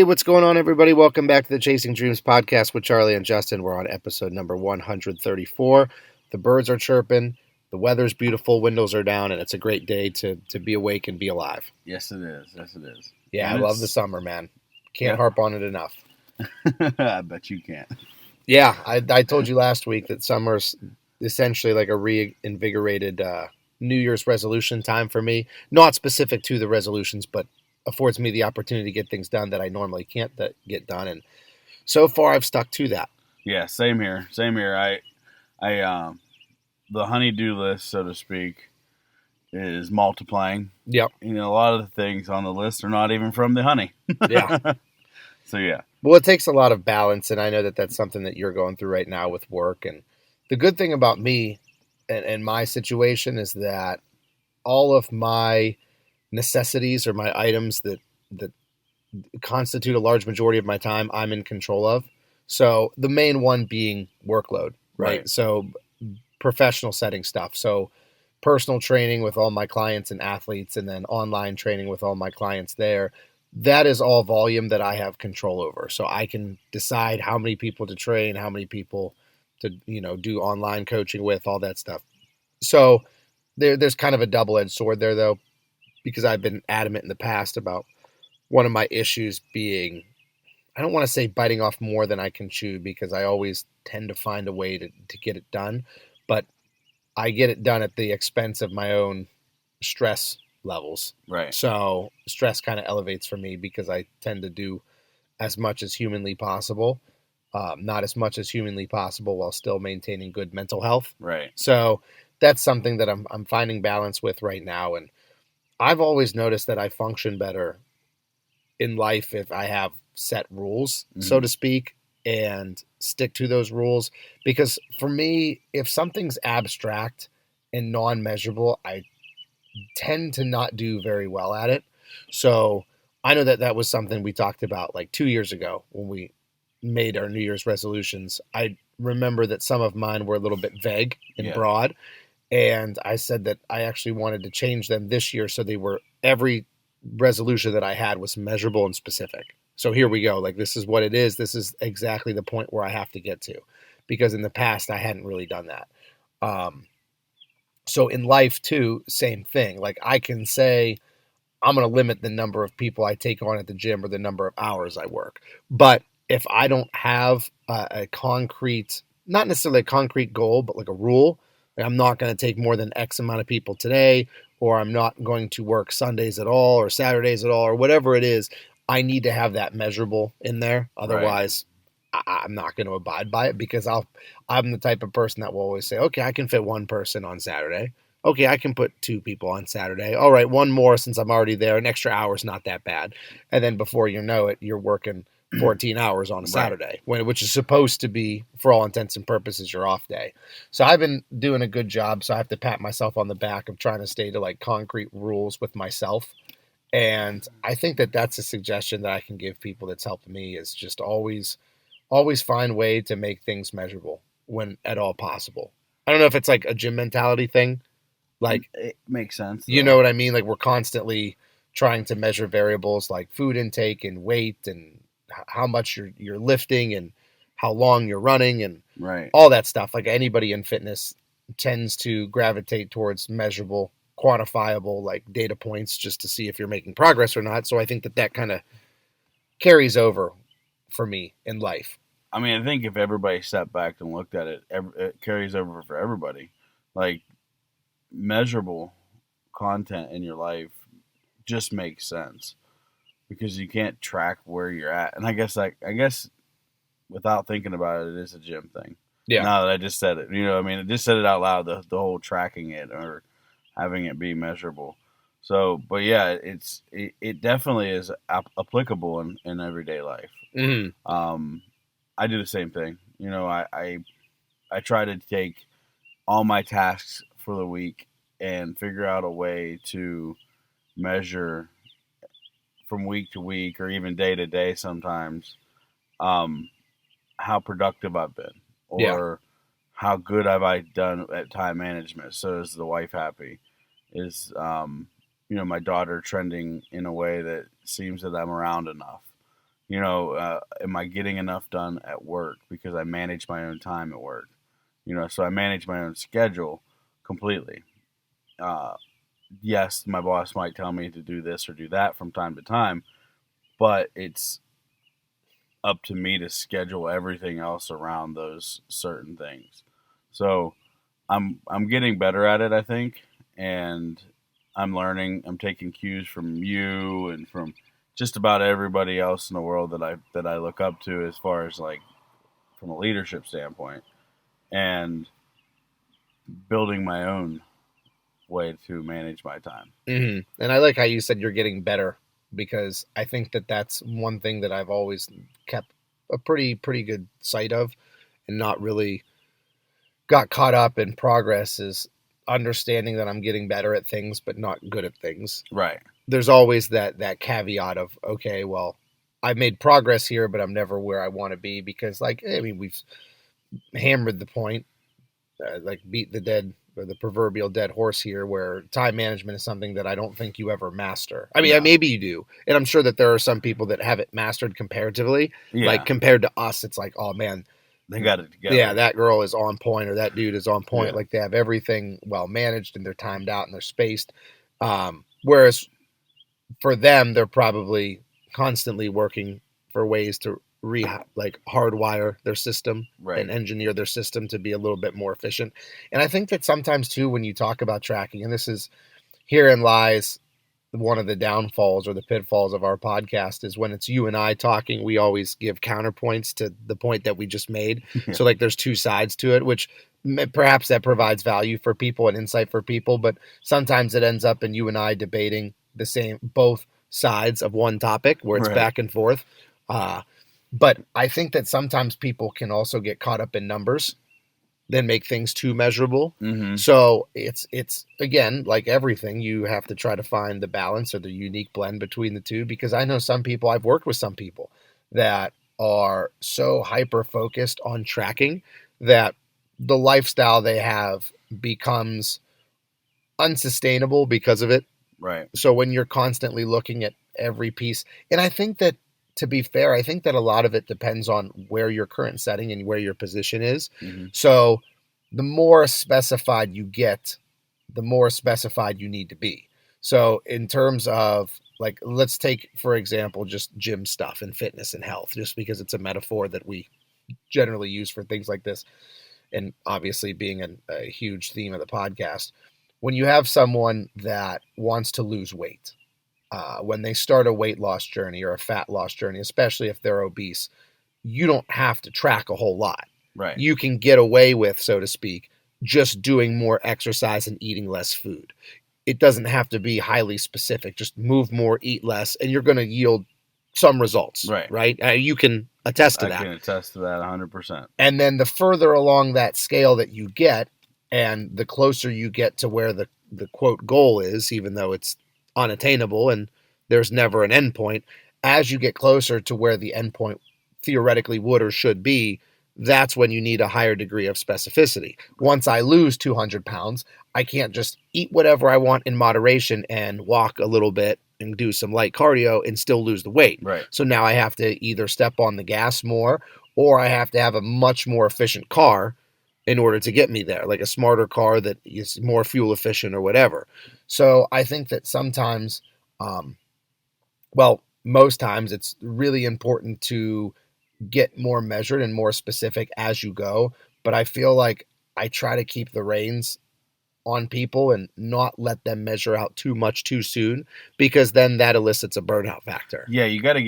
what's going on, everybody? Welcome back to the Chasing Dreams podcast with Charlie and Justin. We're on episode number 134. The birds are chirping, the weather's beautiful, windows are down, and it's a great day to be awake and be alive. Yes, it is. Yes, it is. Yeah, And I love the summer, man. Can't harp on it enough. I bet you can't. Yeah, I told you last week that summer's essentially like a reinvigorated New Year's resolution time for me. Not specific to the resolutions, but affords me the opportunity to get things done that I normally can't get done. And so far, I've stuck to that. Yeah, same here. Same here. The honey-do list, so to speak, is multiplying. Yep. You know, a lot of the things on the list are not even from the honey. Yeah. So, yeah. Well, it takes a lot of balance, and I know that that's something that you're going through right now with work. And the good thing about me and my situation is that all of my necessities or my items that constitute a large majority of my time, I'm in control of. So the main one being workload, right? So professional setting stuff. So personal training with all my clients and athletes, and then online training with all my clients there. That is all volume that I have control over. So I can decide how many people to train, how many people to, do online coaching with, all that stuff. So there's kind of a double-edged sword there, though, because I've been adamant in the past about one of my issues being, I don't want to say biting off more than I can chew, because I always tend to find a way to get it done, but I get it done at the expense of my own stress levels. Right. So stress kind of elevates for me because I tend to do as much as humanly possible, not as much as humanly possible while still maintaining good mental health. Right. So that's something that I'm finding balance with right now. And I've always noticed that I function better in life if I have set rules, so to speak, and stick to those rules. Because for me, if something's abstract and non-measurable, I tend to not do very well at it. So I know that was something we talked about like 2 years ago when we made our New Year's resolutions. I remember that some of mine were a little bit vague and broad. And I said that I actually wanted to change them this year so they were, every resolution that I had was measurable and specific. So here we go. Like, this is what it is. This is exactly the point where I have to get to, because in the past I hadn't really done that. So in life too, same thing. Like, I can say I'm going to limit the number of people I take on at the gym or the number of hours I work. But if I don't have a concrete, not necessarily a concrete goal, but like a rule, I'm not going to take more than X amount of people today, or I'm not going to work Sundays at all or Saturdays at all, or whatever it is. I need to have that measurable in there. Otherwise, I'm not going to abide by it, because I'm the type of person that will always say, okay, I can fit one person on Saturday. Okay, I can put two people on Saturday. All right, one more since I'm already there. An extra hour is not that bad. And then before you know it, you're working 14 hours on a Saturday, which is supposed to be, for all intents and purposes, your off day. So I've been doing a good job. So I have to pat myself on the back of trying to stay to like concrete rules with myself. And I think that that's a suggestion that I can give people that's helped me, is just always find a way to make things measurable when at all possible. I don't know if it's like a gym mentality thing. Like, it makes sense. You know what I mean? Like, we're constantly trying to measure variables like food intake and weight and how much you're lifting and how long you're running and all that stuff. Like, anybody in fitness tends to gravitate towards measurable, quantifiable, like, data points just to see if you're making progress or not. So I think that kind of carries over for me in life. I mean, I think if everybody stepped back and looked at it, it carries over for everybody. Like, measurable content in your life just makes sense, because you can't track where you're at. And I guess without thinking about it, it is a gym thing. Yeah. Now that I just said it, I mean, I just said it out loud, the whole tracking it or having it be measurable. So, but yeah, it definitely is applicable in everyday life. Mm-hmm. I do the same thing. I try to take all my tasks for the week and figure out a way to measure from week to week, or even day to day sometimes, how productive I've been, or how good have I done at time management. So is the wife happy? Is my daughter trending in a way that seems that I'm around enough? Am I getting enough done at work because I manage my own time at work? So I manage my own schedule completely. Uh, yes, my boss might tell me to do this or do that from time to time, but it's up to me to schedule everything else around those certain things. So I'm getting better at it, I think, and I'm learning. I'm taking cues from you and from just about everybody else in the world that I look up to as far as like from a leadership standpoint, and building my own way to manage my time. Mm-hmm. And I like how you said you're getting better, because I think that that's one thing that I've always kept a pretty good sight of, and not really got caught up in progress, is understanding that I'm getting better at things but not good at things. Right. There's always that caveat of, okay, well, I've made progress here, but I'm never where I want to be, because, like, I mean, we've hammered the point, like beat the dead or the proverbial dead horse here, where time management is something that I don't think you ever master. I mean, No. maybe you do, and I'm sure that there are some people that have it mastered comparatively. Yeah. Like, compared to us, it's like, oh man, they got it together. Yeah, that girl is on point, or that dude is on point. Yeah. Like, they have everything well managed, and they're timed out, and they're spaced. Whereas for them, they're probably constantly working for ways to like hardwire their system, Right. and engineer their system to be a little bit more efficient. And I think that sometimes too, when you talk about tracking, and this is, herein lies one of the downfalls or the pitfalls of our podcast, is when it's you and I talking, we always give counterpoints to the point that we just made. Yeah. So like there's two sides to it, which perhaps that provides value for people and insight for people, but sometimes it ends up in you and I debating the same, both sides of one topic, where it's Right. back and forth. But I think that sometimes people can also get caught up in numbers, then make things too measurable. Mm-hmm. So it's again, like everything, you have to try to find the balance or the unique blend between the two, because I know some people, I've worked with some people that are so hyper focused on tracking that the lifestyle they have becomes unsustainable because of it. Right. So when you're constantly looking at every piece, and I think that, to be fair, I think that a lot of it depends on where your current setting and where your position is. Mm-hmm. So the more specified you get, the more specified you need to be. So in terms of, like, let's take, for example, just gym stuff and fitness and health, just because it's a metaphor that we generally use for things like this. And obviously being a huge theme of the podcast, when you have someone that wants to lose weight, when they start a weight loss journey or a fat loss journey, especially if they're obese, you don't have to track a whole lot. Right. You can get away with, so to speak, just doing more exercise and eating less food. It doesn't have to be highly specific. Just move more, eat less, and you're going to yield some results. Right. Right? You can attest to that. I can attest to that 100%. And then the further along that scale that you get, and the closer you get to where the quote goal is, even though it's unattainable and there's never an end point, as you get closer to where the end point theoretically would or should be, that's when you need a higher degree of specificity. Once I lose 200 pounds, I can't just eat whatever I want in moderation and walk a little bit and do some light cardio and still lose the weight. Right. So now I have to either step on the gas more, or I have to have a much more efficient car in order to get me there, like a smarter car that is more fuel efficient or whatever. So I think that sometimes, most times, it's really important to get more measured and more specific as you go. But I feel like I try to keep the reins on people and not let them measure out too much too soon, because then that elicits a burnout factor. Yeah, you gotta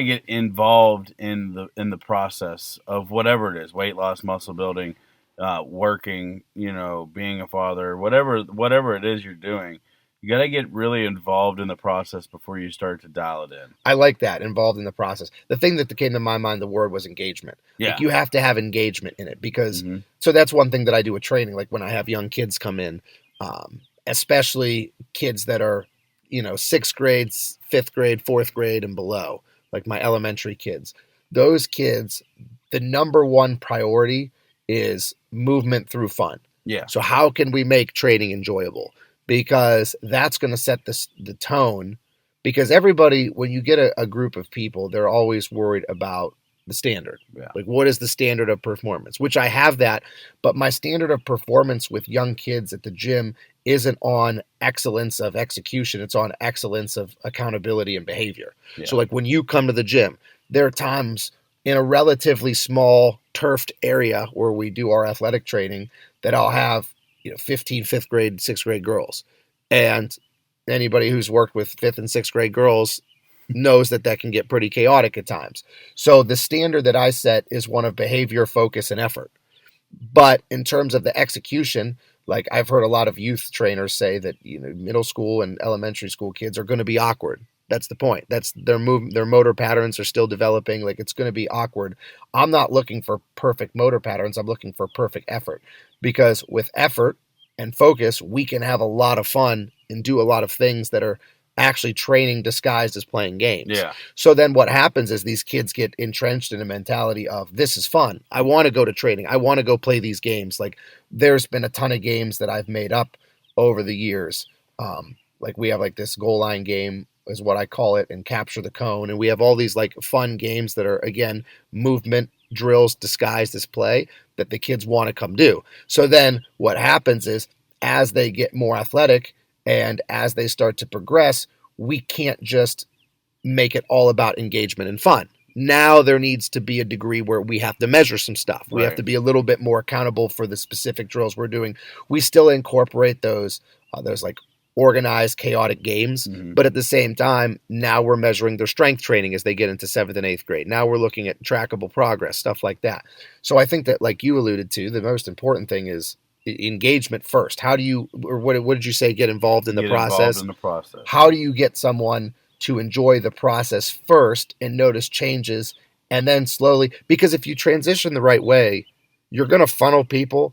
get involved in the process of whatever it is: weight loss, muscle building, working, being a father, whatever it is you're doing. You got to get really involved in the process before you start to dial it in. I like that, involved in the process. The thing that came to my mind, the word was engagement. Yeah. Like, you have to have engagement in it, because so that's one thing that I do with training. Like when I have young kids come in, especially kids that are, 6th grade, 5th grade, 4th grade and below, like my elementary kids, those kids, the number one priority is movement through fun. Yeah. So how can we make training enjoyable? Because that's going to set the tone because everybody, when you get a group of people, they're always worried about the standard. Yeah. Like, what is the standard of performance? Which I have that, but my standard of performance with young kids at the gym isn't on excellence of execution. It's on excellence of accountability and behavior. Yeah. So like when you come to the gym, there are times in a relatively small turfed area where we do our athletic training that I'll have, 15 fifth grade, sixth grade girls. And anybody who's worked with fifth and sixth grade girls knows that can get pretty chaotic at times. So the standard that I set is one of behavior, focus, and effort. But in terms of the execution, like I've heard a lot of youth trainers say that middle school and elementary school kids are going to be awkward. That's the point. That's their motor patterns are still developing. Like it's going to be awkward. I'm not looking for perfect motor patterns. I'm looking for perfect effort, because with effort and focus, we can have a lot of fun and do a lot of things that are actually training disguised as playing games. Yeah. So then what happens is these kids get entrenched in a mentality of, this is fun. I want to go to training. I want to go play these games. Like there's been a ton of games that I've made up over the years. Like we have like this goal line game is what I call it, and capture the cone. And we have all these like fun games that are, again, movement drills disguised as play that the kids want to come do. So then what happens is, as they get more athletic and as they start to progress, we can't just make it all about engagement and fun. Now there needs to be a degree where we have to measure some stuff. We have to be a little bit more accountable for the specific drills we're doing. We still incorporate those like organized, chaotic games, but at the same time, now we're measuring their strength training as they get into 7th and 8th grade. Now we're looking at trackable progress, stuff like that. So I think that, like you alluded to, the most important thing is engagement first. How do you, or what did you say, get involved in the process? How do you get someone to enjoy the process first and notice changes, and then slowly, because if you transition the right way, you're going to funnel people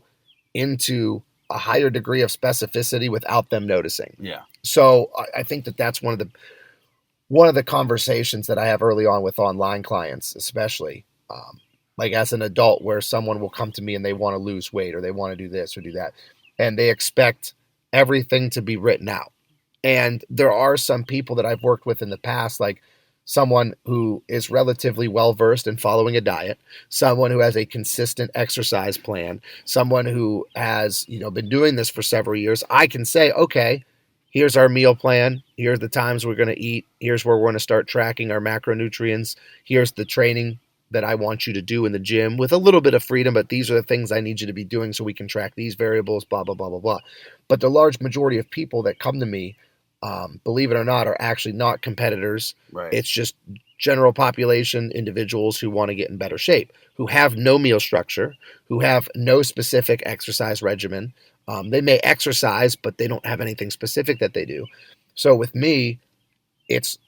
into a higher degree of specificity without them noticing. Yeah. So I think that that's one of the conversations that I have early on with online clients, especially like as an adult, where someone will come to me and they want to lose weight or they want to do this or do that, and they expect everything to be written out. And there are some people that I've worked with in the past, like someone who is relatively well-versed in following a diet, someone who has a consistent exercise plan, someone who has, been doing this for several years. I can say, okay, here's our meal plan. Here's the times we're going to eat. Here's where we're going to start tracking our macronutrients. Here's the training that I want you to do in the gym with a little bit of freedom, but these are the things I need you to be doing so we can track these variables, blah, blah, blah, blah, blah. But the large majority of people that come to me, believe it or not, are actually not competitors. Right. It's just general population individuals who want to get in better shape, who have no meal structure, who have no specific exercise regimen. They may exercise, but they don't have anything specific that they do. So with me, it's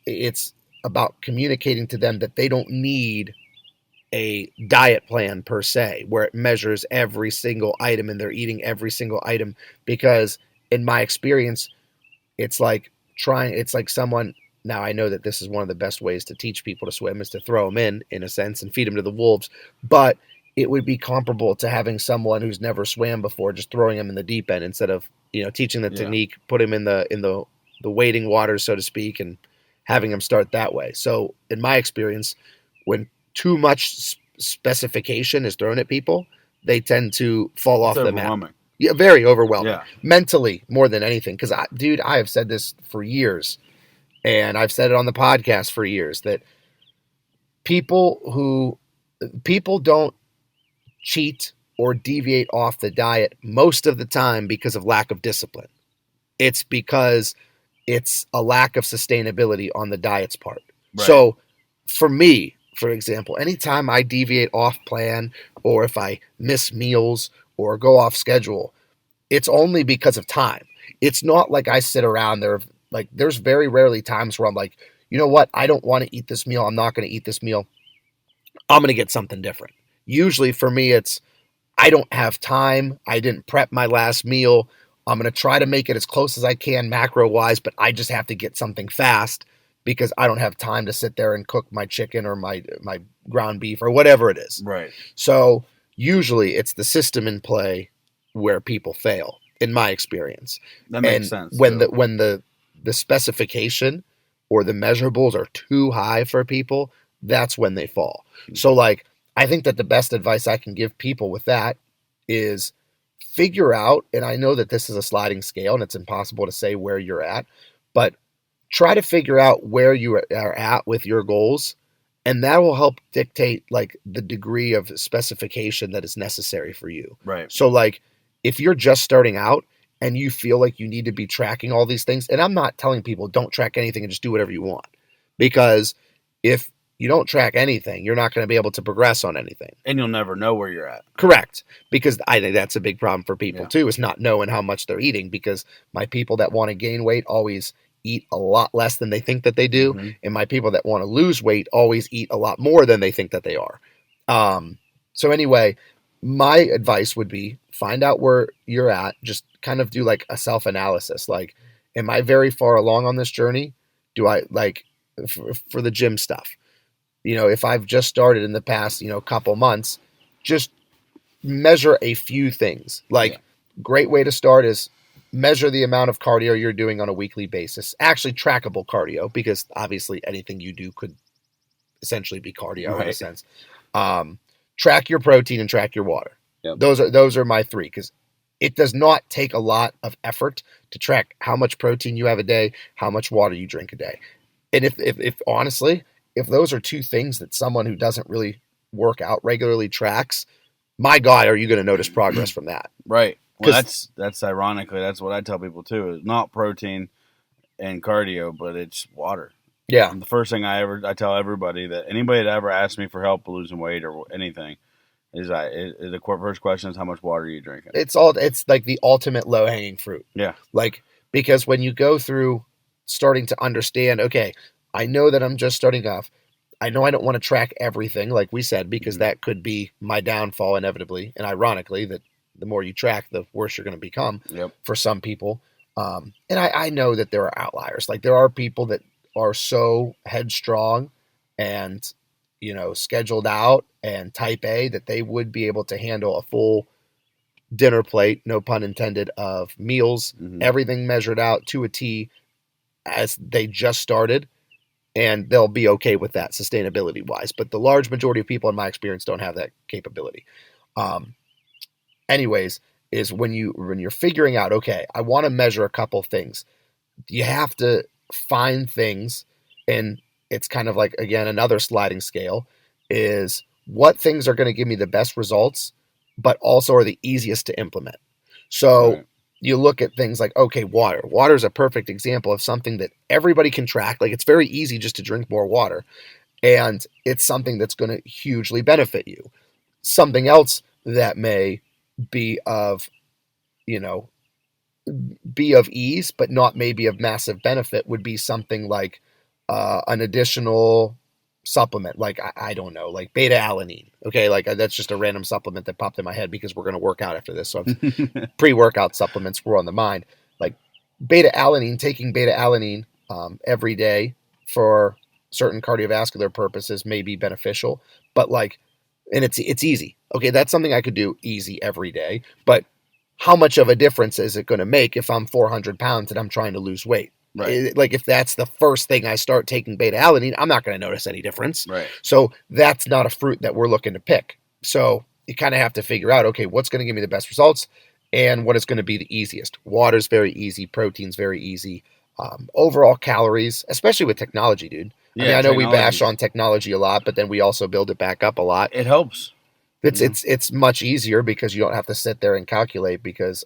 about communicating to them that they don't need a diet plan per se, where it measures every single item and they're eating every single item, because in my experience, it's like someone, now I know that this is one of the best ways to teach people to swim is to throw them in a sense, and feed them to the wolves. But it would be comparable to having someone who's never swam before, just throwing them in the deep end instead of, teaching the technique, put him in the wading waters, so to speak, and having them start that way. So in my experience, when too much specification is thrown at people, they tend to fall off the map. Yeah, very overwhelming. Yeah. Mentally, more than anything. Because, I have said this for years, and I've said it on the podcast for years, that people don't cheat or deviate off the diet most of the time because of lack of discipline. It's because it's a lack of sustainability on the diet's part. Right. So for me, for example, anytime I deviate off plan, or if I miss meals or go off schedule, it's only because of time. It's not like I sit around there. Like, there's very rarely times where I'm like, you know what? I don't want to eat this meal. I'm not going to eat this meal. I'm going to get something different. Usually for me, it's, I don't have time. I didn't prep my last meal. I'm going to try to make it as close as I can macro wise, but I just have to get something fast because I don't have time to sit there and cook my chicken or my ground beef or whatever it is. Right. So usually it's the system in play where people fail, in my experience. That makes sense. When the specification or the measurables are too high for people, that's when they fall. So like I think that the best advice I can give people with that is figure out, and I know that this is a sliding scale and it's impossible to say where you're at, but try to figure out where you are at with your goals, and that will help dictate like the degree of specification that is necessary for you. Right. So like if you're just starting out and you feel like you need to be tracking all these things, and I'm not telling people don't track anything and just do whatever you want, because if you don't track anything, you're not going to be able to progress on anything. And you'll never know where you're at. Correct. Because I think that's a big problem for people Yeah. too, is not knowing how much they're eating, because my people that want to gain weight always eat a lot less than they think that they do. Mm-hmm. And my people that want to lose weight always eat a lot more than they think that they are. So anyway, my advice would be find out where you're at. Just kind of do like a self-analysis. Like, am I very far along on this journey? Do I like for the gym stuff? You know, if I've just started in the past, couple months, just measure a few things. Like, great way to start is measure the amount of cardio you're doing on a weekly basis. Actually, trackable cardio, because obviously anything you do could essentially be cardio in a sense. Track your protein and track your water. Yep. Those are my three, because it does not take a lot of effort to track how much protein you have a day, how much water you drink a day. And if honestly, if those are two things that someone who doesn't really work out regularly tracks, my God, are you going to notice progress from that? Right. Well, that's ironically, that's what I tell people too. Is not protein and cardio, but it's water. Yeah. And the first thing I tell everybody, that anybody that ever asks me for help losing weight or anything, is the first question is, how much water are you drinking? It's like the ultimate low hanging fruit. Yeah. Like, because when you go through starting to understand, okay, I know that I'm just starting off. I know I don't want to track everything, like we said, because that could be my downfall inevitably. And ironically, that the more you track, the worse you're going to become for some people. And I know that there are outliers. Like, there are people that are so headstrong and, scheduled out and type A that they would be able to handle a full dinner plate, no pun intended, of meals, everything measured out to a T as they just started. And they'll be okay with that sustainability wise. But the large majority of people, in my experience, don't have that capability. Anyways, is when you're figuring out, okay, I want to measure a couple things. You have to find things, and it's kind of like, again, another sliding scale, is what things are going to give me the best results, but also are the easiest to implement. So you look at things like, okay, water. Water is a perfect example of something that everybody can track. Like, it's very easy just to drink more water, and it's something that's going to hugely benefit you. Something else that may be of, ease, but not maybe of massive benefit, would be something like an additional supplement, like I don't know, like beta alanine. Okay, like that's just a random supplement that popped in my head because we're going to work out after this. So pre-workout supplements were on the mind. Like beta alanine, taking beta alanine every day for certain cardiovascular purposes may be beneficial, but like, and it's easy. Okay, that's something I could do easy every day, but how much of a difference is it going to make if I'm 400 pounds and I'm trying to lose weight? Right. Like, if that's the first thing I start taking beta alanine, I'm not going to notice any difference. Right. So that's not a fruit that we're looking to pick. So you kind of have to figure out, okay, what's going to give me the best results and what is going to be the easiest. Water's very easy. Protein's very easy. Overall calories, especially with technology, dude. Yeah, I mean, I know we bash on technology a lot, but then we also build it back up a lot. It helps. It's much easier because you don't have to sit there and calculate, because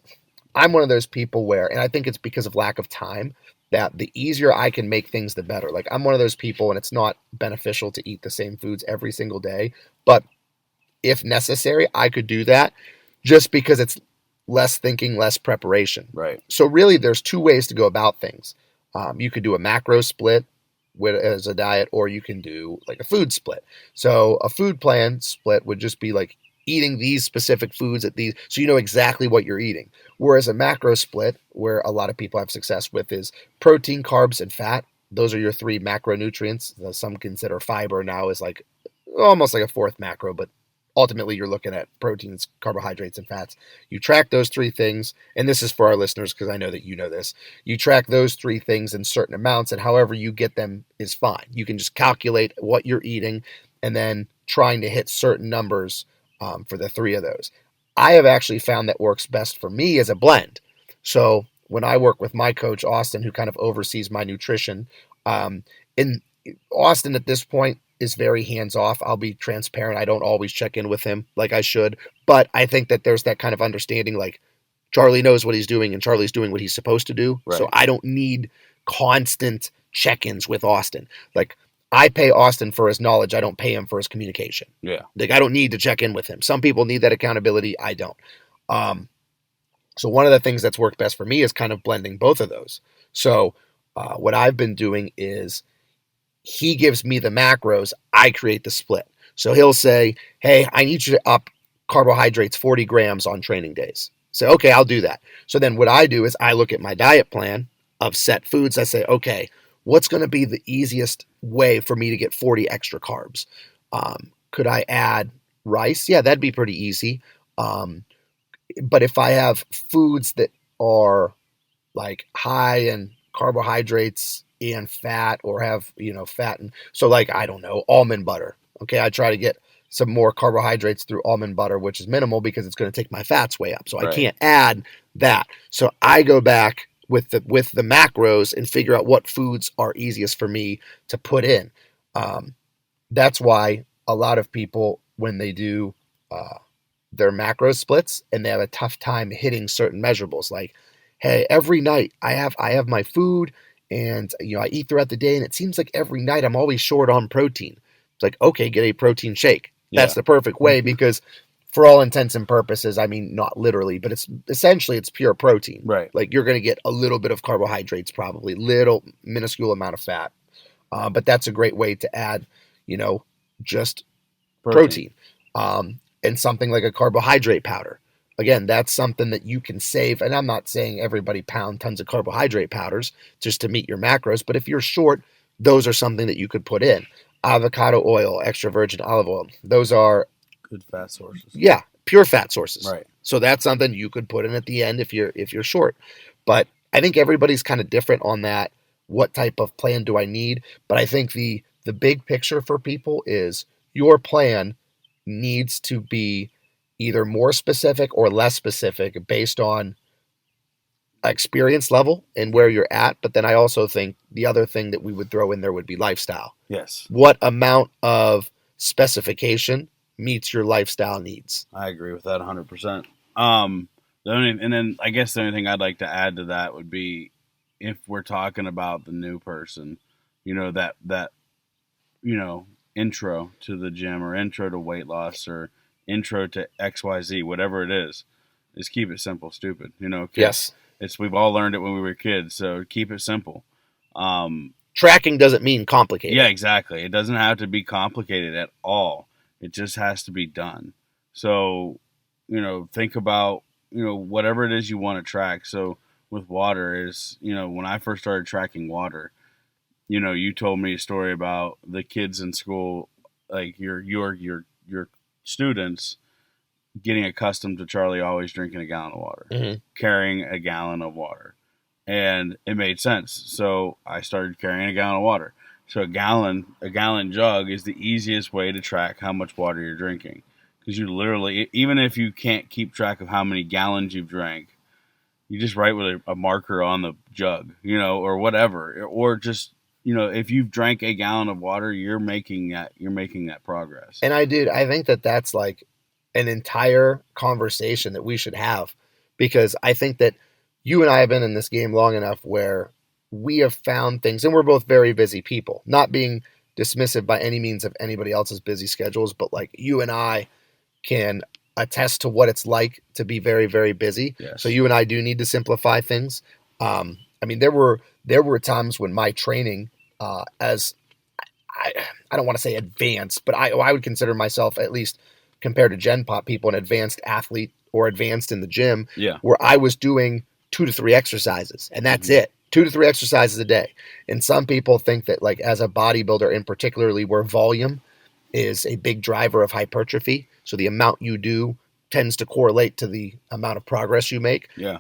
I'm one of those people where, and I think it's because of lack of time, that the easier I can make things, the better. Like, I'm one of those people, and it's not beneficial to eat the same foods every single day, but if necessary, I could do that just because it's less thinking, less preparation. Right. So really, there's two ways to go about things. You could do a macro split as a diet, or you can do like a food split. So a food plan split would just be like eating these specific foods at these, so you know exactly what you're eating. Whereas a macro split, where a lot of people have success with, is protein, carbs, and fat. Those are your three macronutrients. Some consider fiber now as like almost like a fourth macro, but ultimately you're looking at proteins, carbohydrates, and fats. You track those three things, and this is for our listeners because I know that you know this. You track those three things in certain amounts, and however you get them is fine. You can just calculate what you're eating and then trying to hit certain numbers for the three of those. I have actually found that works best for me as a blend. So when I work with my coach, Austin, who kind of oversees my nutrition, in Austin at this point is very hands off. I'll be transparent. I don't always check in with him like I should, but I think that there's that kind of understanding like Charlie knows what he's doing and Charlie's doing what he's supposed to do. Right. So I don't need constant check-ins with Austin. Like I pay Austin for his knowledge. I don't pay him for his communication. Yeah. Like I don't need to check in with him. Some people need that accountability. I don't. So one of the things that's worked best for me is kind of blending both of those. So what I've been doing is he gives me the macros, I create the split. So he'll say, hey, I need you to up carbohydrates 40 grams on training days. Say, okay, I'll do that. So then what I do is I look at my diet plan of set foods. I say, okay, what's going to be the easiest way for me to get 40 extra carbs? Could I add rice? Yeah, that'd be pretty easy. But if I have foods that are like high in carbohydrates and fat or have, fat. And so like, I don't know, almond butter. Okay. I try to get some more carbohydrates through almond butter, which is minimal because it's going to take my fats way up. So I can't add that. So I go back with the macros and figure out what foods are easiest for me to put in. That's why a lot of people, when they do their macro splits and they have a tough time hitting certain measurables, like, hey, every night I have my food and I eat throughout the day, and it seems like every night I'm always short on protein. It's like, okay, get a protein shake. Yeah. That's the perfect way because for all intents and purposes, I mean, not literally, but it's essentially it's pure protein. Right. Like you're going to get a little bit of carbohydrates, probably little minuscule amount of fat. But that's a great way to add, just protein. And something like a carbohydrate powder. Again, that's something that you can save. And I'm not saying everybody pound tons of carbohydrate powders just to meet your macros. But if you're short, those are something that you could put in. Avocado oil, extra virgin olive oil. Those are good fat sources. Yeah, pure fat sources. Right. So that's something you could put in at the end if you're short. But I think everybody's kind of different on that. What type of plan do I need? But I think the big picture for people is your plan needs to be either more specific or less specific based on experience level and where you're at. But then I also think the other thing that we would throw in there would be lifestyle. Yes. What amount of specification meets your lifestyle needs? I agree with that 100%. And then I guess the only thing I'd like to add to that would be if we're talking about the new person, that intro to the gym or intro to weight loss or intro to XYZ, whatever it is keep it simple, stupid. Yes. We've all learned it when we were kids, so keep it simple. Tracking doesn't mean complicated. Yeah, exactly. It doesn't have to be complicated at all. It just has to be done. So, think about, whatever it is you want to track. So with water is, when I first started tracking water, you told me a story about the kids in school, like your students getting accustomed to Charlie always drinking a gallon of water, carrying a gallon of water. And it made sense. So I started carrying a gallon of water. So a gallon jug is the easiest way to track how much water you're drinking. Because you literally, even if you can't keep track of how many gallons you've drank, you just write with a marker on the jug, or whatever. Or just, if you've drank a gallon of water, you're making that progress. And I think that that's like an entire conversation that we should have, because I think that you and I have been in this game long enough where we have found things, and we're both very busy people, not being dismissive by any means of anybody else's busy schedules, but like you and I can attest to what it's like to be very, very busy. Yes. So you and I do need to simplify things. I mean, there were times when my training, as I don't want to say advanced, but I would consider myself, at least compared to Gen Pop people, an advanced athlete or advanced in the gym, where I was doing 2 to 3 exercises, and that's it. 2 to 3 exercises a day. And some people think that, like, as a bodybuilder in particularly, where volume is a big driver of hypertrophy. So the amount you do tends to correlate to the amount of progress you make. Yeah.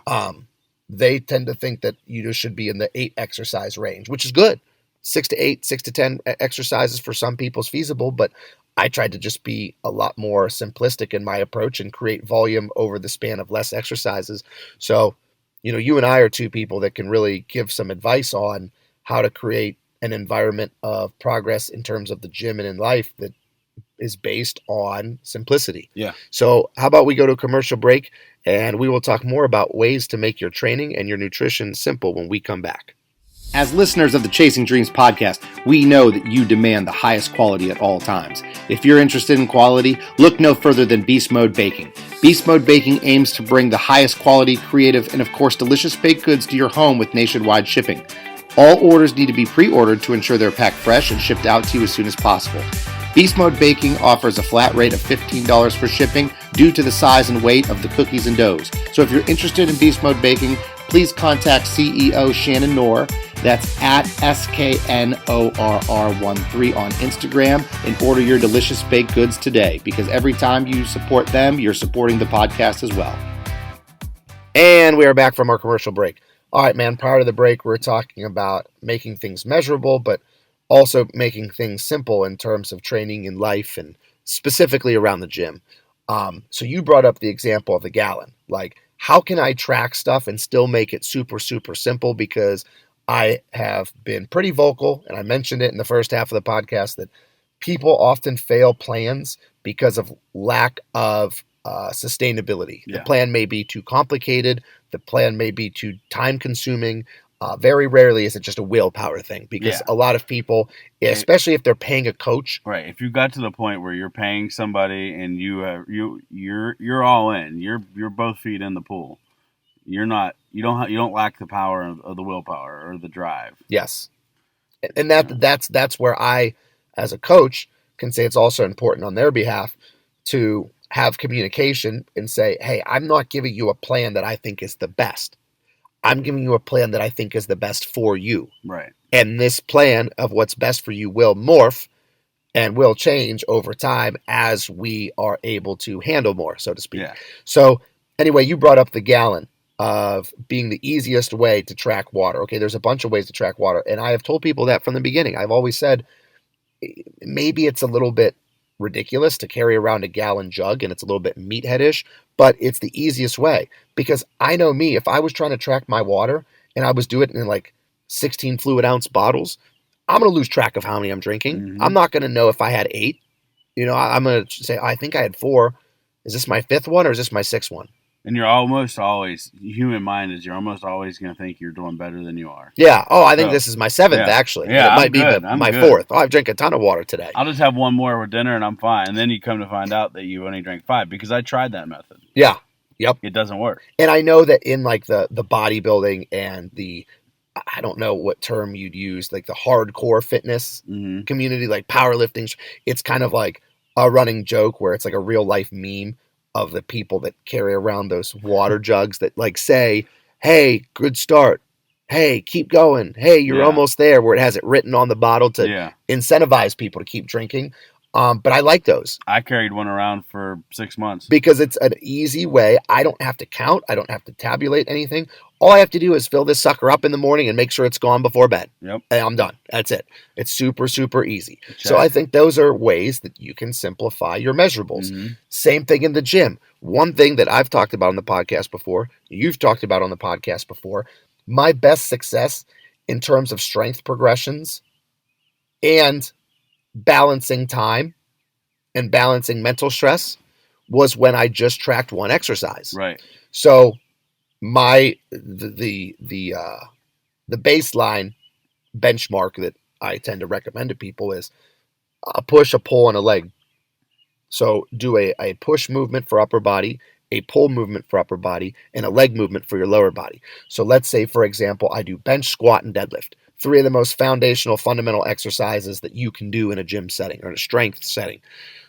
They tend to think that you just should be in the 8 exercise range, which is good. 6 to 8, 6 to 10 exercises for some people is feasible, but I tried to just be a lot more simplistic in my approach and create volume over the span of less exercises. So, you and I are two people that can really give some advice on how to create an environment of progress in terms of the gym and in life that is based on simplicity. Yeah. So how about we go to a commercial break and we will talk more about ways to make your training and your nutrition simple when we come back. As listeners of the Chasing Dreams podcast, we know that you demand the highest quality at all times. If you're interested in quality, look no further than Beast Mode Baking. Beast Mode Baking aims to bring the highest quality, creative, and of course delicious baked goods to your home with nationwide shipping. All orders need to be pre-ordered to ensure they're packed fresh and shipped out to you as soon as possible. Beast Mode Baking offers a flat rate of $15 for shipping due to the size and weight of the cookies and doughs. So if you're interested in Beast Mode Baking, please contact CEO Shannon Knorr. That's at SKNORR13 on Instagram and order your delicious baked goods today, because every time you support them, you're supporting the podcast as well. And we are back from our commercial break. All right, man, prior to the break, we're talking about making things measurable, but also making things simple in terms of training in life and specifically around the gym. So you brought up the example of the gallon. Like, how can I track stuff and still make it super, super simple? Because I have been pretty vocal, and I mentioned it in the first half of the podcast, that people often fail plans because of lack of sustainability. Yeah. The plan may be too complicated. The plan may be too time-consuming. Very rarely is it just a willpower thing, because a lot of people, especially if they're paying a coach. Right. If you got to the point where you're paying somebody and you're all in, you're both feet in the pool. You don't lack the power of the willpower or the drive. Yes. And that's where I, as a coach, can say it's also important on their behalf to have communication and say, hey, I'm not giving you a plan that I think is the best. I'm giving you a plan that I think is the best for you. Right. And this plan of what's best for you will morph and will change over time as we are able to handle more, so to speak. Yeah. So anyway, you brought up the gallon of being the easiest way to track water. Okay, there's a bunch of ways to track water. And I have told people that from the beginning. I've always said, maybe it's a little bit ridiculous to carry around a gallon jug and it's a little bit meatheadish, but it's the easiest way, because I know me, if I was trying to track my water and I was doing it in like 16 fluid ounce bottles, I'm going to lose track of how many I'm drinking. Mm-hmm. I'm not going to know if I had 8. I'm going to say, I think I had 4. Is this my 5th one or is this my 6th one? And you're almost always, human mind is, you're almost always going to think you're doing better than you are. Yeah. Oh, I think this is my 7th, actually. Yeah, it might be my 4th. Oh, I've drank a ton of water today. I'll just have one more with dinner and I'm fine. And then you come to find out that you only drank 5, because I tried that method. Yeah. Yep. It doesn't work. And I know that in like the bodybuilding and the, I don't know what term you'd use, like the hardcore fitness community, like powerlifting, it's kind of like a running joke where it's like a real life meme of the people that carry around those water jugs that like say, hey, good start. Hey, keep going. Hey, you're almost there, where it has it written on the bottle to incentivize people to keep drinking. But I like those. I carried one around for 6 months. Because it's an easy way. I don't have to count. I don't have to tabulate anything. All I have to do is fill this sucker up in the morning and make sure it's gone before bed. Yep. And I'm done. That's it. It's super, super easy. Check. So I think those are ways that you can simplify your measurables. Mm-hmm. Same thing in the gym. One thing that I've talked about on the podcast before, you've talked about on the podcast before, my best success in terms of strength progressions and balancing time and balancing mental stress was when I just tracked one exercise. Right. So the baseline benchmark that I tend to recommend to people is a push, a pull, and a leg. So do a push movement for upper body, a pull movement for upper body, and a leg movement for your lower body. So let's say, for example, I do bench, squat, and deadlift. 3 of the most foundational, fundamental exercises that you can do in a gym setting or in a strength setting.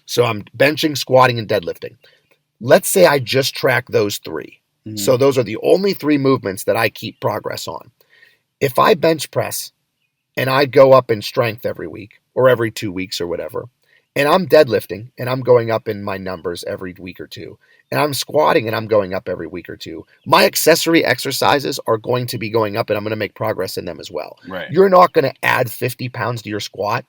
So I'm benching, squatting, and deadlifting. Let's say I just track those 3. Mm-hmm. So those are the only 3 movements that I keep progress on. If I bench press and I go up in strength every week or every 2 weeks or whatever, and I'm deadlifting and I'm going up in my numbers every week or two, and I'm squatting and I'm going up every week or two, my accessory exercises are going to be going up and I'm going to make progress in them as well. Right. You're not going to add 50 pounds to your squat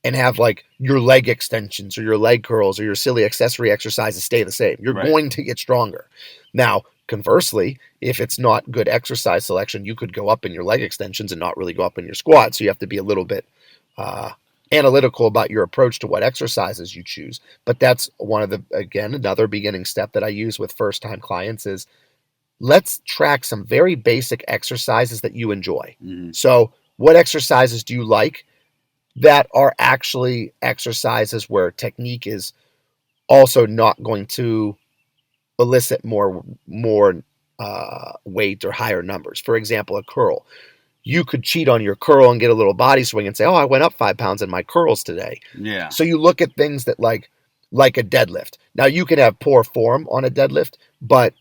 and have like your leg extensions or your leg curls or your silly accessory exercises stay the same. You're Right. going to get stronger. Now, conversely, if it's not good exercise selection, you could go up in your leg extensions and not really go up in your squat. So you have to be a little bit analytical about your approach to what exercises you choose. But that's another beginning step that I use with first-time clients is let's track some very basic exercises that you enjoy. Mm-hmm. So what exercises do you like that are actually exercises where technique is also not going to elicit more weight or higher numbers? For example, a curl. You could cheat on your curl and get a little body swing and say, oh, I went up 5 pounds in my curls today. Yeah. So you look at things that like a deadlift. Now you can have poor form on a deadlift, but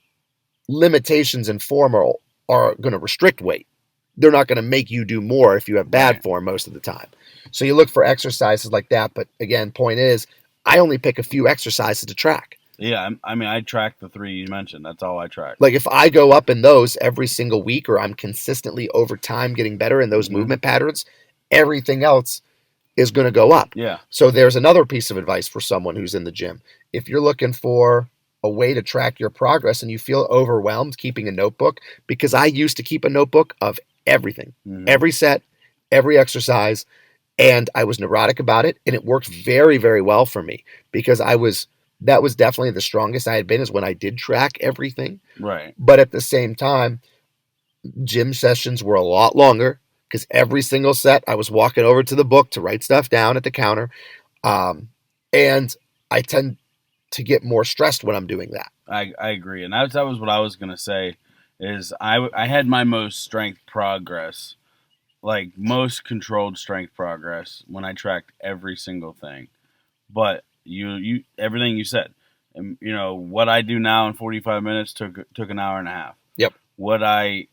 limitations in form are going to restrict weight. They're not going to make you do more if you have bad Right. form most of the time. So you look for exercises like that. But again, point is, I only pick a few exercises to track. Yeah, I mean, I track the 3 you mentioned. That's all I track. Like if I go up in those every single week, or I'm consistently over time getting better in those movement patterns, everything else is going to go up. Yeah. So there's another piece of advice for someone who's in the gym. If you're looking for a way to track your progress and you feel overwhelmed keeping a notebook, because I used to keep a notebook of everything, every set, every exercise, and I was neurotic about it, and it worked very, very well for me because that was definitely the strongest I had been is when I did track everything. Right. But at the same time, gym sessions were a lot longer because every single set I was walking over to the book to write stuff down at the counter. And I tend to get more stressed when I'm doing that. I agree. And that was what I was going to say is I had my most strength progress, like most controlled strength progress when I tracked every single thing. But you everything you said, and what I do now in 45 minutes took an hour and a half. Yep. What I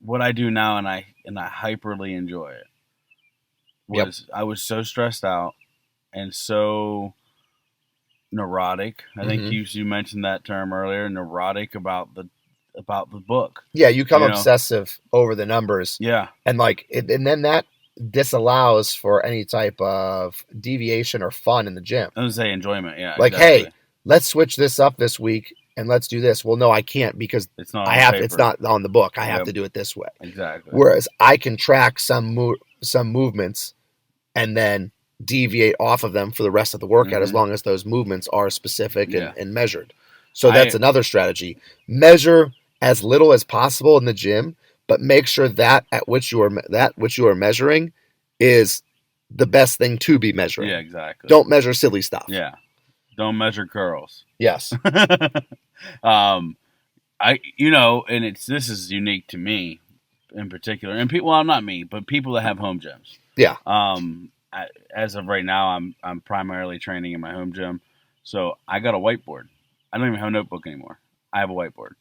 do now and I hyperly enjoy it. I was so stressed out and so neurotic. I think you mentioned that term earlier, neurotic about the book. Yeah, you become obsessive over the numbers. Yeah. And and then that disallows for any type of deviation or fun in the gym. I was going to say enjoyment, yeah. Like, exactly. hey, let's switch this up this week and let's do this. Well, no, I can't because it's not it's not on the book. I have to do it this way. Exactly. Whereas I can track some movements and then deviate off of them for the rest of the workout as long as those movements are specific and measured. So that's another strategy. Measure as little as possible in the gym, but make sure that which you are measuring is the best thing to be measuring. Yeah, exactly. Don't measure silly stuff. Yeah. Don't measure curls. Yes. And this is unique to me in particular, and well, not me, but people that have home gyms. Yeah. As of right now, I'm primarily training in my home gym, so I got a whiteboard. I don't even have a notebook anymore. I have a whiteboard,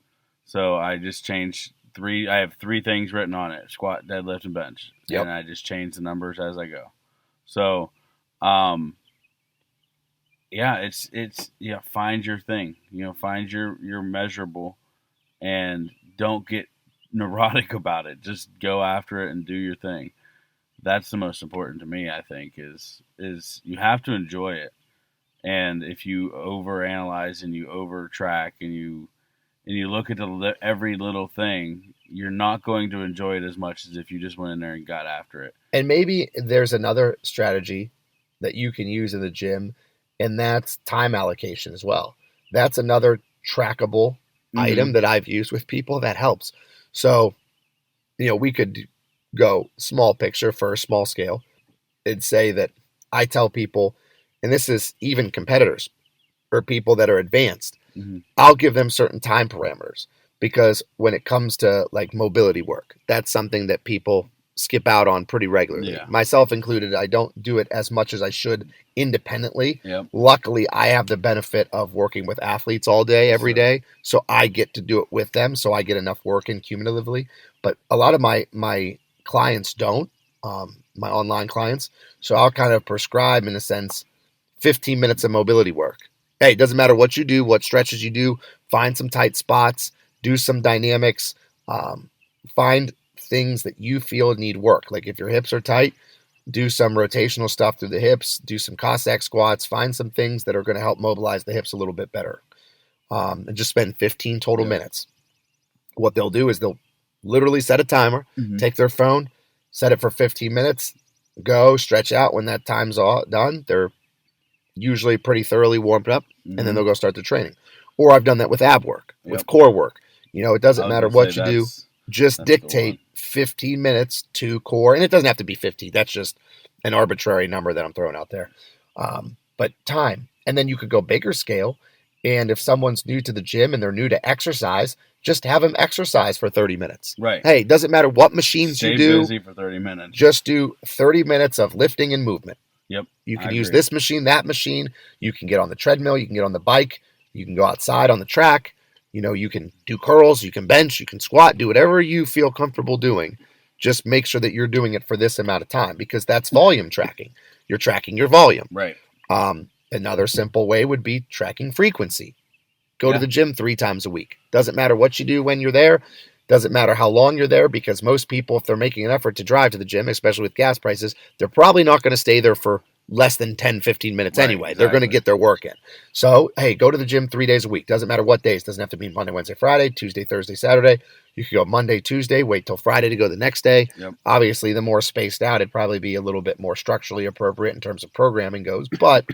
so I just changed I have 3 things written on it: squat, deadlift, and bench. Yep. And I just change the numbers as I go. So, find your thing. Find your measurable, and don't get neurotic about it. Just go after it and do your thing. That's the most important to me, I think, is you have to enjoy it. And if you overanalyze and you overtrack and you look at every little thing, you're not going to enjoy it as much as if you just went in there and got after it. And maybe there's another strategy that you can use in the gym, and that's time allocation as well. That's another trackable item that I've used with people that helps. So, we could go small picture first, small scale, and say that I tell people, and this is even competitors or people that are advanced, I'll give them certain time parameters because when it comes to like mobility work, that's something that people skip out on pretty regularly. Yeah. Myself included, I don't do it as much as I should independently. Yep. Luckily, I have the benefit of working with athletes all day, every day, so I get to do it with them, so I get enough work in cumulatively. But a lot of my clients don't, my online clients, so I'll kind of prescribe, in a sense, 15 minutes of mobility work. Hey, it doesn't matter what you do, what stretches you do, find some tight spots, do some dynamics, find things that you feel need work. Like if your hips are tight, do some rotational stuff through the hips, do some Cossack squats, find some things that are going to help mobilize the hips a little bit better. And just spend 15 total minutes. What they'll do is they'll literally set a timer, take their phone, set it for 15 minutes, go stretch out. When that time's all done, they're usually pretty thoroughly warmed up, and then they'll go start the training. Or I've done that with ab work, with core work. It doesn't matter what you do. Just dictate 15 minutes to core. And it doesn't have to be 50. That's just an arbitrary number that I'm throwing out there. But time. And then you could go bigger scale. And if someone's new to the gym and they're new to exercise, just have them exercise for 30 minutes. Right. Hey, it doesn't matter what machines you do. Stay busy for 30 minutes. Just do 30 minutes of lifting and movement. Yep. You can use this machine, that machine. You can get on the treadmill. You can get on the bike. You can go outside on the track. You can do curls. You can bench. You can squat. Do whatever you feel comfortable doing. Just make sure that you're doing it for this amount of time, because that's volume tracking. You're tracking your volume. Right. Another simple way would be tracking frequency. Go to the gym 3 times a week. Doesn't matter what you do when you're there. Doesn't matter how long you're there, because most people, if they're making an effort to drive to the gym, especially with gas prices, they're probably not going to stay there for less than 10, 15 minutes anyway. Exactly. They're going to get their work in. So, hey, go to the gym 3 days a week. Doesn't matter what days. Doesn't have to be Monday, Wednesday, Friday, Tuesday, Thursday, Saturday. You could go Monday, Tuesday, wait till Friday to go the next day. Yep. Obviously, the more spaced out, it'd probably be a little bit more structurally appropriate in terms of programming goes. But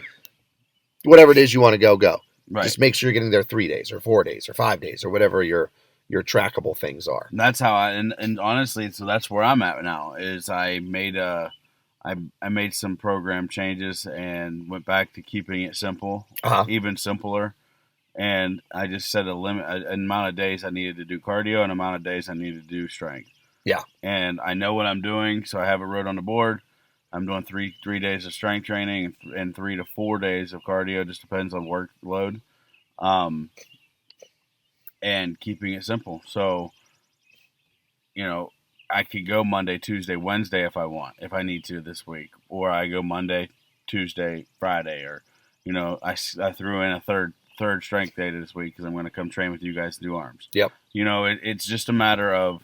whatever it is you want to go. Right. Just make sure you're getting there 3 days or 4 days or 5 days or whatever your trackable things are. And that's how and honestly, so that's where I'm at now. Is I made some program changes and went back to keeping it simple, even simpler. And I just set a limit, an amount of days I needed to do cardio, and an amount of days I needed to do strength. Yeah. And I know what I'm doing, so I have it wrote on the board. I'm doing three days of strength training and 3 to 4 days of cardio. Just depends on workload. And keeping it simple. So, I could go Monday, Tuesday, Wednesday if I want, if I need to this week. Or I go Monday, Tuesday, Friday. Or, I threw in a third strength day this week because I'm going to come train with you guys to do arms. Yep. It's just a matter of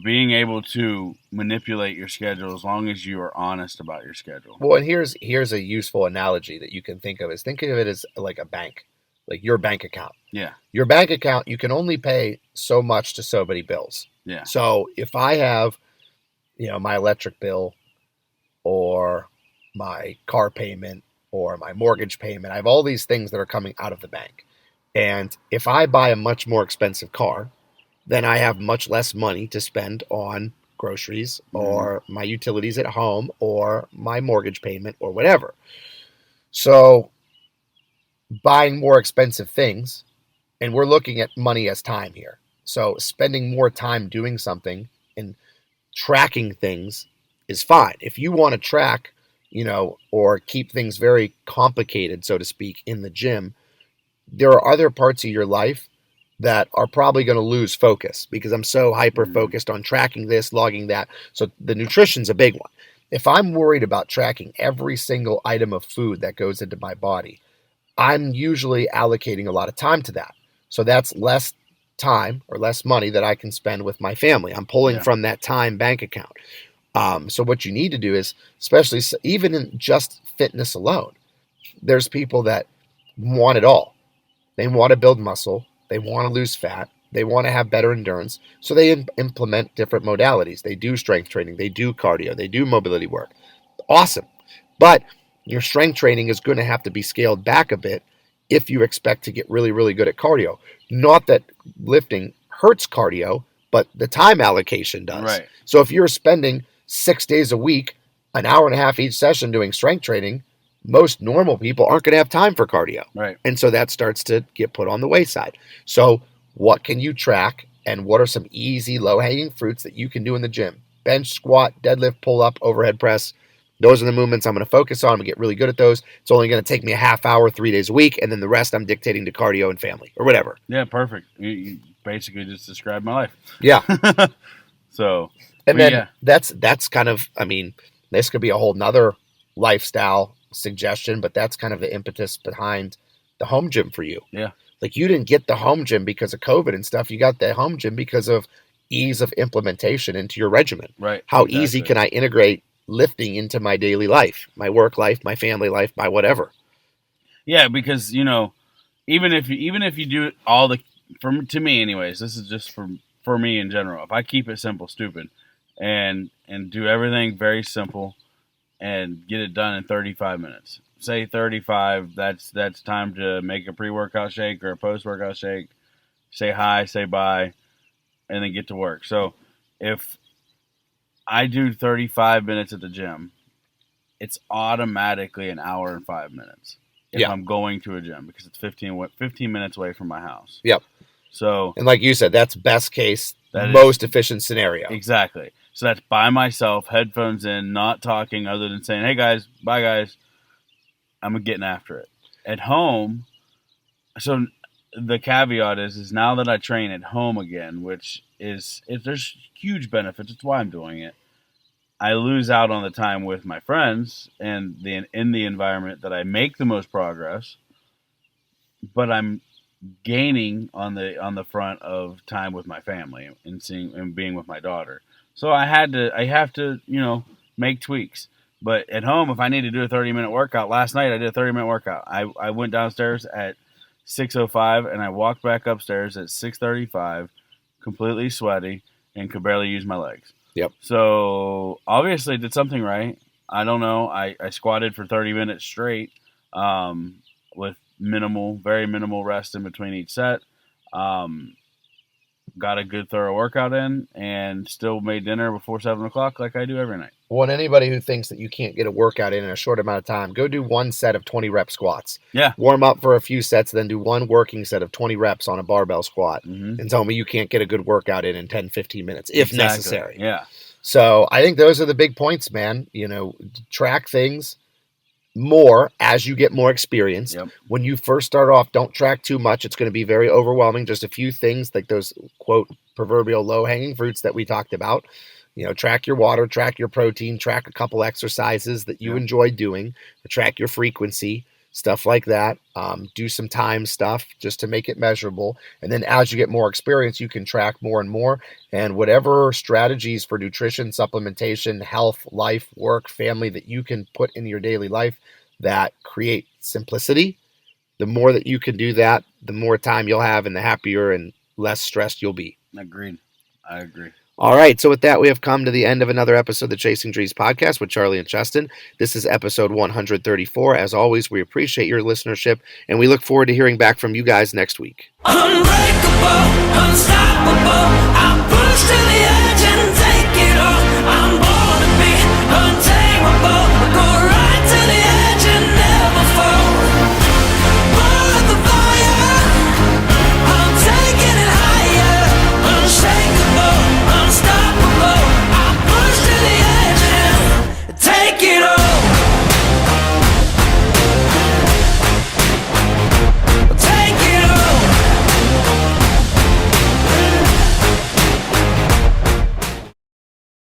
being able to manipulate your schedule as long as you are honest about your schedule. Well, and here's a useful analogy that you can think of it as like a bank, like your bank account. Yeah. Your bank account, you can only pay so much to so many bills. Yeah. So if I have, my electric bill or my car payment or my mortgage payment, I have all these things that are coming out of the bank. And if I buy a much more expensive car, then I have much less money to spend on groceries or my utilities at home or my mortgage payment or whatever. So buying more expensive things, and we're looking at money as time here. So spending more time doing something and tracking things is fine. If you want to track, or keep things very complicated, so to speak, in the gym, there are other parts of your life that are probably going to lose focus because I'm so hyper-focused on tracking this, logging that. So the nutrition's a big one. If I'm worried about tracking every single item of food that goes into my body, I'm usually allocating a lot of time to that. So that's less time or less money that I can spend with my family. I'm pulling from that time bank account. So what you need to do is, especially even in just fitness alone, there's people that want it all. They want to build muscle. They want to lose fat. They want to have better endurance. So they implement different modalities. They do strength training. They do cardio. They do mobility work. Awesome. But your strength training is going to have to be scaled back a bit if you expect to get really, really good at cardio. Not that lifting hurts cardio, but the time allocation does. Right. So if you're spending 6 days a week, an hour and a half each session doing strength training, most normal people aren't going to have time for cardio. Right. And so that starts to get put on the wayside. So what can you track, and what are some easy low-hanging fruits that you can do in the gym? Bench, squat, deadlift, pull-up, overhead press. Those are the movements I'm going to focus on. I'm going to get really good at those. It's only going to take me a half hour, 3 days a week, and then the rest I'm dictating to cardio and family or whatever. Yeah, perfect. You basically just described my life. Yeah. So, and then that's kind of, this could be a whole nother lifestyle suggestion, but that's kind of the impetus behind the home gym for you. Yeah. Like, you didn't get the home gym because of COVID and stuff. You got the home gym because of ease of implementation into your regimen. Right. How exactly. easy can I integrate lifting into my daily life, my work life, my family life, my whatever? Yeah, because, you know, even if you do all the, to me anyways, this is just for me in general. If I keep it simple, stupid, and do everything very simple and get it done in 35 minutes. Say 35, that's time to make a pre-workout shake or a post-workout shake, say hi, say bye, and then get to work. So if I do 35 minutes at the gym, it's automatically an hour and 5 minutes if I'm going to a gym, because it's 15 minutes away from my house. Yep. So, and like you said, that's best case, most efficient scenario. Exactly. So that's by myself, headphones in, not talking other than saying, hey guys, bye guys. I'm getting after it. At home, so the caveat is now that I train at home again, which is there's huge benefits. It's why I'm doing it. I lose out on the time with my friends and in the environment that I make the most progress, but I'm gaining on the front of time with my family and seeing and being with my daughter. So I have to, you know, make tweaks. But at home, if I need to do a 30-minute workout, last night I did a 30-minute workout. I went downstairs at 6:05 and I walked back upstairs at 6:35, completely sweaty and could barely use my legs. Yep. So obviously did something right. I don't know. I squatted for 30 minutes straight with very minimal rest in between each set. Got a good thorough workout in and still made dinner before 7 o'clock like I do every night. Well, and anybody who thinks that you can't get a workout in a short amount of time, go do one set of 20 rep squats. Yeah. Warm up for a few sets, then do one working set of 20 reps on a barbell squat. Mm-hmm. And tell me you can't get a good workout in 10, 15 minutes if necessary. Yeah. So I think those are the big points, man. You know, track things more as you get more experience. Yep. When you first start off, don't track too much. It's going to be very overwhelming. Just a few things like those, quote, proverbial low-hanging fruits that we talked about. You know, track your water, track your protein, track a couple exercises that you enjoy doing, track your frequency, stuff like that. Do some time stuff just to make it measurable. And then as you get more experience, you can track more and more. And whatever strategies for nutrition, supplementation, health, life, work, family that you can put in your daily life that create simplicity, the more that you can do that, the more time you'll have and the happier and less stressed you'll be. Agreed. I agree. All right, so with that, we have come to the end of another episode of the Chasing Dreams podcast with Charlie and Cheston. This is episode 134. As always, we appreciate your listenership, and we look forward to hearing back from you guys next week. Unbreakable, unstoppable, I'm pushed to the